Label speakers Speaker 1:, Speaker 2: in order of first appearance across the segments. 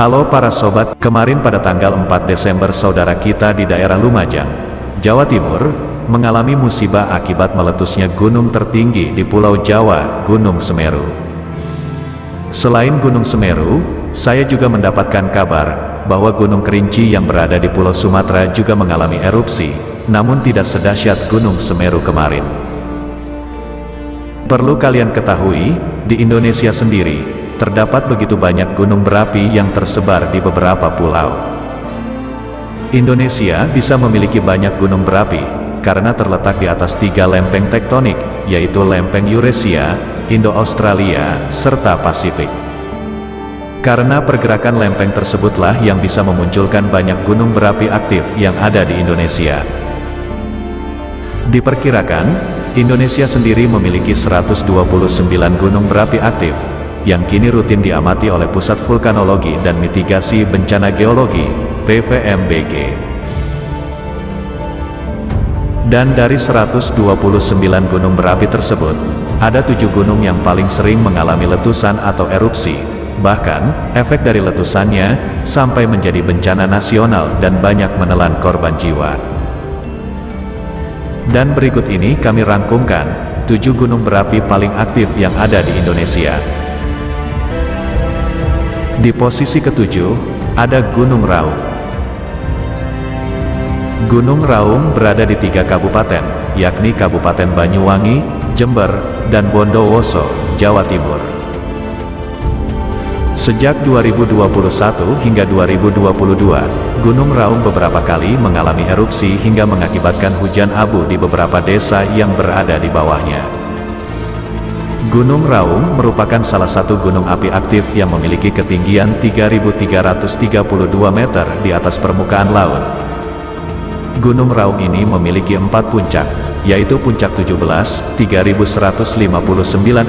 Speaker 1: Halo para sobat, kemarin pada tanggal 4 Desember saudara kita di daerah Lumajang, Jawa Timur, mengalami musibah akibat meletusnya gunung tertinggi di Pulau Jawa, Gunung Semeru. Selain Gunung Semeru, saya juga mendapatkan kabar bahwa Gunung Kerinci yang berada di Pulau Sumatera juga mengalami erupsi, namun tidak sedahsyat Gunung Semeru kemarin. Perlu kalian ketahui, di Indonesia sendiri, terdapat begitu banyak gunung berapi yang tersebar di beberapa pulau. Indonesia bisa memiliki banyak gunung berapi, karena terletak di atas 3 lempeng tektonik, yaitu lempeng Eurasia, Indo-Australia, serta Pasifik. Karena pergerakan lempeng tersebutlah yang bisa memunculkan banyak gunung berapi aktif yang ada di Indonesia. Diperkirakan, Indonesia sendiri memiliki 129 gunung berapi aktif, yang kini rutin diamati oleh Pusat Vulkanologi dan Mitigasi Bencana Geologi, PVMBG. Dan dari 129 gunung berapi tersebut, ada 7 gunung yang paling sering mengalami letusan atau erupsi. Bahkan, efek dari letusannya, sampai menjadi bencana nasional dan banyak menelan korban jiwa. Dan berikut ini kami rangkumkan, 7 gunung berapi paling aktif yang ada di Indonesia. Di posisi ke-7, ada Gunung Raung. Gunung Raung berada di 3 kabupaten, yakni Kabupaten Banyuwangi, Jember, dan Bondowoso, Jawa Timur. Sejak 2021 hingga 2022, Gunung Raung beberapa kali mengalami erupsi hingga mengakibatkan hujan abu di beberapa desa yang berada di bawahnya. Gunung Raung merupakan salah satu gunung api aktif yang memiliki ketinggian 3.332 meter di atas permukaan laut. Gunung Raung ini memiliki 4 puncak, yaitu Puncak 17, 3.159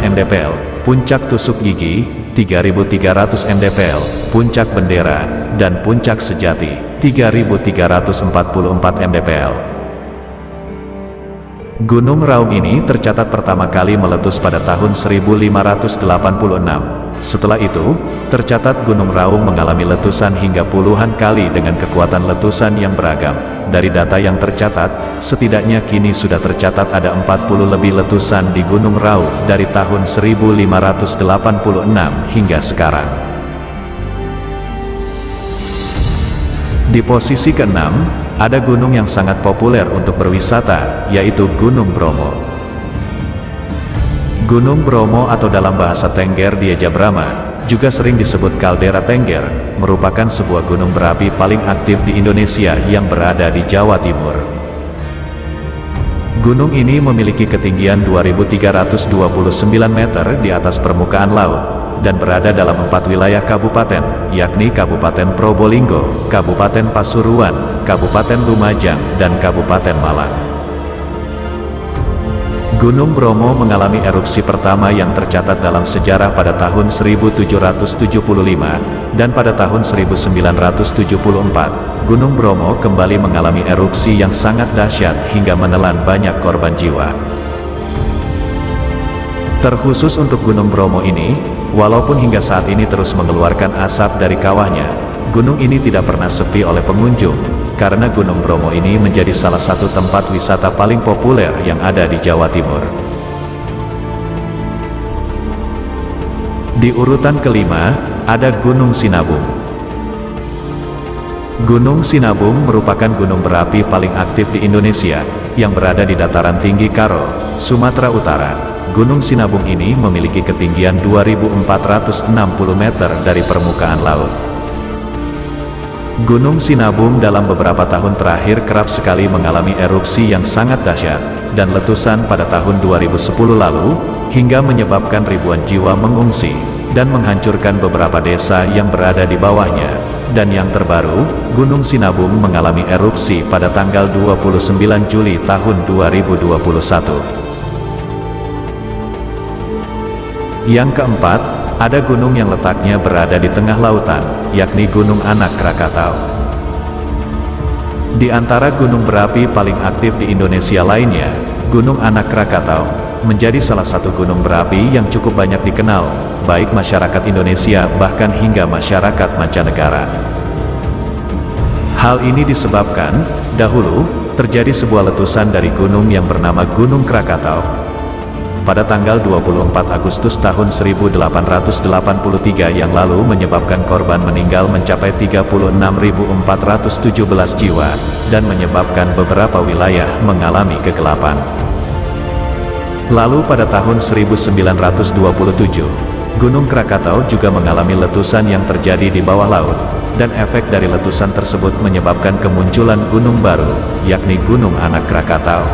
Speaker 1: mdpl, Puncak Tusuk Gigi, 3.300 mdpl, Puncak Bendera, dan Puncak Sejati, 3.344 mdpl. Gunung Raung ini tercatat pertama kali meletus pada tahun 1586. Setelah itu, tercatat Gunung Raung mengalami letusan hingga puluhan kali dengan kekuatan letusan yang beragam. Dari data yang tercatat, setidaknya kini sudah tercatat ada 40 lebih letusan di Gunung Raung dari tahun 1586 hingga sekarang. Di posisi ke-6, ada gunung yang sangat populer untuk berwisata, yaitu Gunung Bromo. Gunung Bromo atau dalam bahasa Tengger Dieja Brahma, juga sering disebut Kaldera Tengger, merupakan sebuah gunung berapi paling aktif di Indonesia yang berada di Jawa Timur. Gunung ini memiliki ketinggian 2.329 meter di atas permukaan laut, dan berada dalam 4 wilayah kabupaten, yakni Kabupaten Probolinggo, Kabupaten Pasuruan, Kabupaten Lumajang, dan Kabupaten Malang. Gunung Bromo mengalami erupsi pertama yang tercatat dalam sejarah pada tahun 1775, dan pada tahun 1974, Gunung Bromo kembali mengalami erupsi yang sangat dahsyat hingga menelan banyak korban jiwa. Terkhusus untuk Gunung Bromo ini, walaupun hingga saat ini terus mengeluarkan asap dari kawahnya, gunung ini tidak pernah sepi oleh pengunjung, karena Gunung Bromo ini menjadi salah satu tempat wisata paling populer yang ada di Jawa Timur. Di urutan kelima, ada Gunung Sinabung. Gunung Sinabung merupakan gunung berapi paling aktif di Indonesia, yang berada di dataran tinggi Karo, Sumatera Utara. Gunung Sinabung ini memiliki ketinggian 2.460 meter dari permukaan laut. Gunung Sinabung dalam beberapa tahun terakhir kerap sekali mengalami erupsi yang sangat dahsyat, dan letusan pada tahun 2010 lalu, hingga menyebabkan ribuan jiwa mengungsi, dan menghancurkan beberapa desa yang berada di bawahnya. Dan yang terbaru, Gunung Sinabung mengalami erupsi pada tanggal 29 Juli tahun 2021. Yang keempat, ada gunung yang letaknya berada di tengah lautan, yakni Gunung Anak Krakatau. Di antara gunung berapi paling aktif di Indonesia lainnya, Gunung Anak Krakatau menjadi salah satu gunung berapi yang cukup banyak dikenal, baik masyarakat Indonesia bahkan hingga masyarakat mancanegara. Hal ini disebabkan, dahulu, terjadi sebuah letusan dari gunung yang bernama Gunung Krakatau. Pada tanggal 24 Agustus tahun 1883 yang lalu menyebabkan korban meninggal mencapai 36.417 jiwa, dan menyebabkan beberapa wilayah mengalami kegelapan. Lalu pada tahun 1927, Gunung Krakatau juga mengalami letusan yang terjadi di bawah laut, dan efek dari letusan tersebut menyebabkan kemunculan gunung baru, yakni Gunung Anak Krakatau.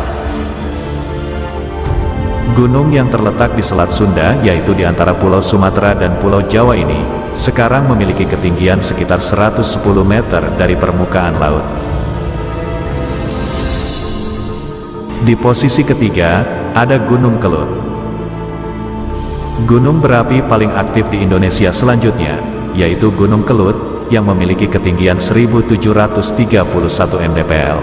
Speaker 1: Gunung yang terletak di Selat Sunda, yaitu di antara Pulau Sumatera dan Pulau Jawa ini, sekarang memiliki ketinggian sekitar 110 meter dari permukaan laut. Di posisi ketiga, ada Gunung Kelut. Gunung berapi paling aktif di Indonesia selanjutnya, yaitu Gunung Kelut, yang memiliki ketinggian 1731 mdpl.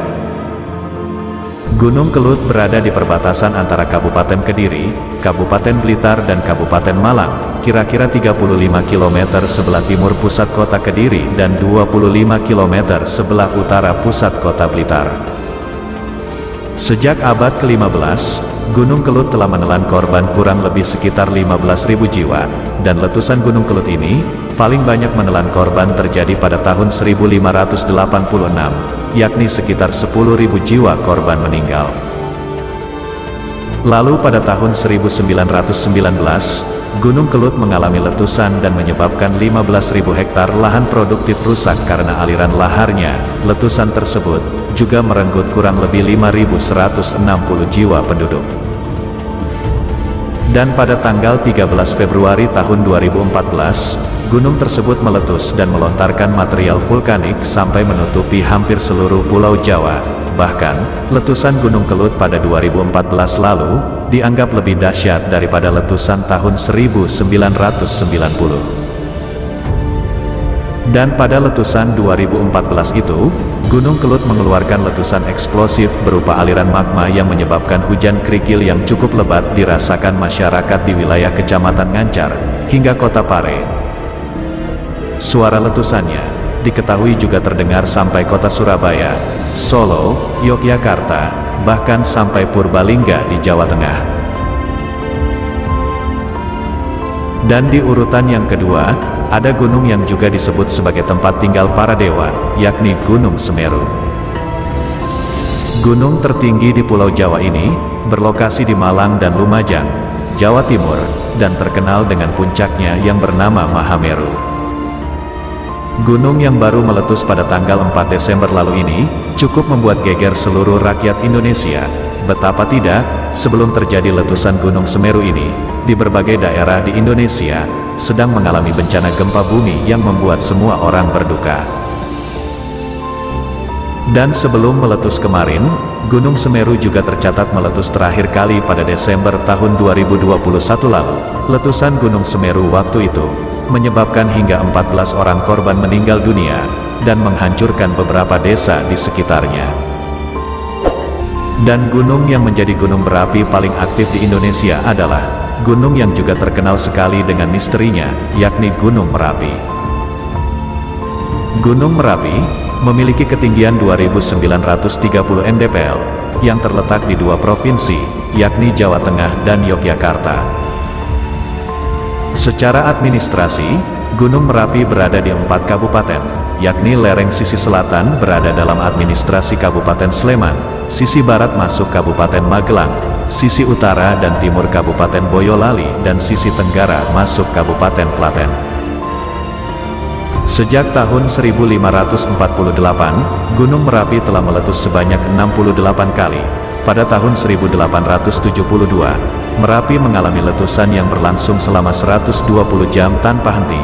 Speaker 1: Gunung Kelut berada di perbatasan antara Kabupaten Kediri, Kabupaten Blitar dan Kabupaten Malang, kira-kira 35 km sebelah timur pusat kota Kediri dan 25 km sebelah utara pusat kota Blitar. Sejak abad ke-15, Gunung Kelut telah menelan korban kurang lebih sekitar 15.000 jiwa, dan letusan Gunung Kelut ini, paling banyak menelan korban terjadi pada tahun 1586, yakni sekitar 10.000 jiwa korban meninggal. Lalu pada tahun 1919, Gunung Kelut mengalami letusan dan menyebabkan 15.000 hektar lahan produktif rusak karena aliran laharnya. Letusan tersebut juga merenggut kurang lebih 5.160 jiwa penduduk. Dan pada tanggal 13 Februari tahun 2014, gunung tersebut meletus dan melontarkan material vulkanik sampai menutupi hampir seluruh Pulau Jawa. Bahkan, letusan Gunung Kelut pada 2014 lalu, dianggap lebih dahsyat daripada letusan tahun 1990. Dan pada letusan 2014 itu, Gunung Kelut mengeluarkan letusan eksplosif berupa aliran magma yang menyebabkan hujan kerikil yang cukup lebat dirasakan masyarakat di wilayah Kecamatan Ngancar, hingga Kota Pare. Suara letusannya diketahui juga terdengar sampai kota Surabaya, Solo, Yogyakarta, bahkan sampai Purbalingga di Jawa Tengah. Dan di urutan yang kedua, ada gunung yang juga disebut sebagai tempat tinggal para dewa, yakni Gunung Semeru. Gunung tertinggi di Pulau Jawa ini, berlokasi di Malang dan Lumajang, Jawa Timur, dan terkenal dengan puncaknya yang bernama Mahameru. Gunung yang baru meletus pada tanggal 4 Desember lalu ini, cukup membuat geger seluruh rakyat Indonesia. Betapa tidak, sebelum terjadi letusan Gunung Semeru ini, di berbagai daerah di Indonesia, sedang mengalami bencana gempa bumi yang membuat semua orang berduka. Dan sebelum meletus kemarin, Gunung Semeru juga tercatat meletus terakhir kali pada Desember tahun 2021 lalu. Letusan Gunung Semeru waktu itu, menyebabkan hingga 14 orang korban meninggal dunia, dan menghancurkan beberapa desa di sekitarnya. Dan gunung yang menjadi gunung berapi paling aktif di Indonesia adalah gunung yang juga terkenal sekali dengan misterinya, yakni Gunung Merapi. Gunung Merapi memiliki ketinggian 2.930 mdpl, yang terletak di dua provinsi, yakni Jawa Tengah dan Yogyakarta. Secara administrasi, Gunung Merapi berada di 4 kabupaten, yakni lereng sisi selatan berada dalam administrasi Kabupaten Sleman, sisi barat masuk Kabupaten Magelang, sisi utara dan timur Kabupaten Boyolali, dan sisi tenggara masuk Kabupaten Klaten. Sejak tahun 1548, Gunung Merapi telah meletus sebanyak 68 kali. Pada tahun 1872, Merapi mengalami letusan yang berlangsung selama 120 jam tanpa henti.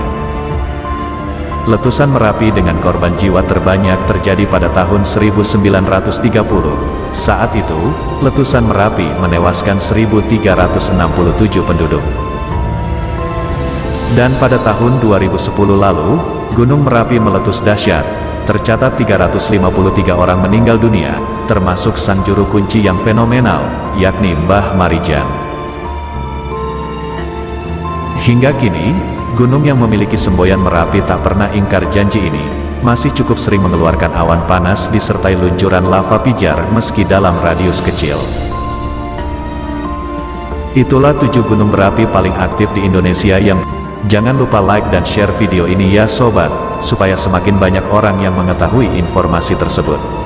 Speaker 1: Letusan Merapi dengan korban jiwa terbanyak terjadi pada tahun 1930. Saat itu, letusan Merapi menewaskan 1.367 penduduk. Dan pada tahun 2010 lalu, Gunung Merapi meletus dahsyat. Tercatat 353 orang meninggal dunia, termasuk sang juru kunci yang fenomenal, yakni Mbah Marijan. Hingga kini, gunung yang memiliki semboyan Merapi tak pernah ingkar janji ini, masih cukup sering mengeluarkan awan panas disertai luncuran lava pijar meski dalam radius kecil. Itulah 7 gunung berapi paling aktif di Indonesia yang... Jangan lupa like dan share video ini ya sobat, supaya semakin banyak orang yang mengetahui informasi tersebut.